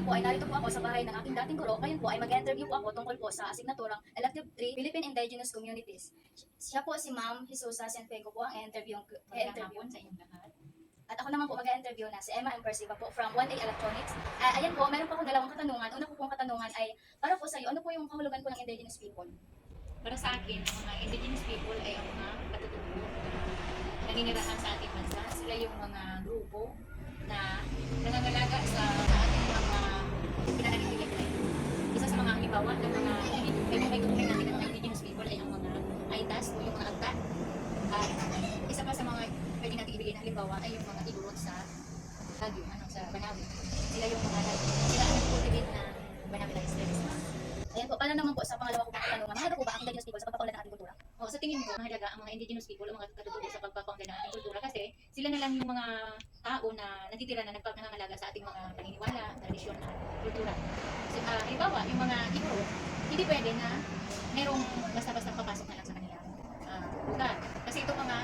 po ay narito po ako sa bahay ng aking dating guro. Ngayon po ay mag-interview po ako tungkol po sa asignaturang Elective 3, Philippine Indigenous Communities. Siya po si Ma'am Jesusa Cienfuego po ang i-interview Sa inyong lahat. At ako naman po mag-interview na si Emma M. Persiva po from 1A Electronics. Ayan po, meron po akong dalawang katanungan. Una po pong katanungan ay, para po sa iyo, ano po yung kahulugan po ng indigenous people? Para sa akin, ang mga indigenous people ay ang mga katutubo na naninirahan sa ating bansa. Sila yung mga grupo na nangangalaga sa ating mga pinananalig nila. Isa sa mga halimbawa ng mga may tuturing natin ng mga indigenous people ay ang mga Aitas o yung mga Agta. At isa pa sa mga pwede natin ibigay na halimbawa ay yung mga Igorot sa Baguio, sa Banawi. Sila yung mga sila ang nag-cultivate ng Banawi rice. Ayan po, paano naman po sa pangalawa ko pong katanungan, mahalaga po ba ang indigenous people sa pagpapaunlad ng ating kultura? Sa tingin ko, mahalaga ang mga indigenous people o mga katutubo sa pagpapaunlad ng ating kultura kasi sila na lang yung mga tao na natitira na nangangalaga sa ating mga paniniwala, tradisyon at kultura. Kasi, halimbawa, yung mga Igbo, hindi pwede na merong basta-basta papasok na lang sa kanilang lugar. Kasi itong mga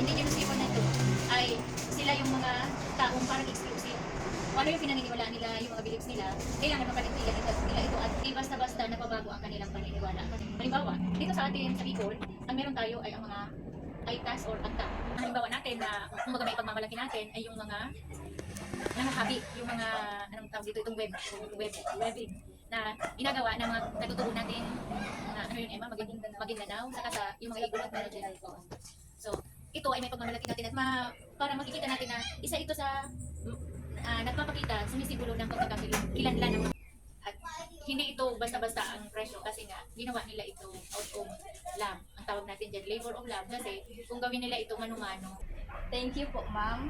indigenous people na ito ay sila yung mga taong parang exclusive. Kung ano yung pinaniniwalaan nila, yung mga beliefs nila, kailangan mapaligtigan nila ito at di basta-basta napabago ang kanilang paniniwala. Halimbawa, dito sa atin sa Bicol, ang meron tayo ay ang mga Aitas or Agta. Ang halimbawa natin na kumbaga may pagmamalaki natin ay yung mga nangahabi, yung mga anong tawag dito, itong webbing na ginagawa ng mga natutubo natin na ano yun, Emma, Maguindanao, saka sa yung mga Igorot na dyan. So, ito ay may pagmamalaki natin at para makikita natin na isa ito sa nagpapakita, sumisimbolo ng pagkakakilanlan ng at hindi ito basta-basta ang presyo kasi nga ginawa nila ito out of love. Ang tawag natin dyan, labor of love kasi kung gawin nila ito mano-mano. Thank you po, ma'am.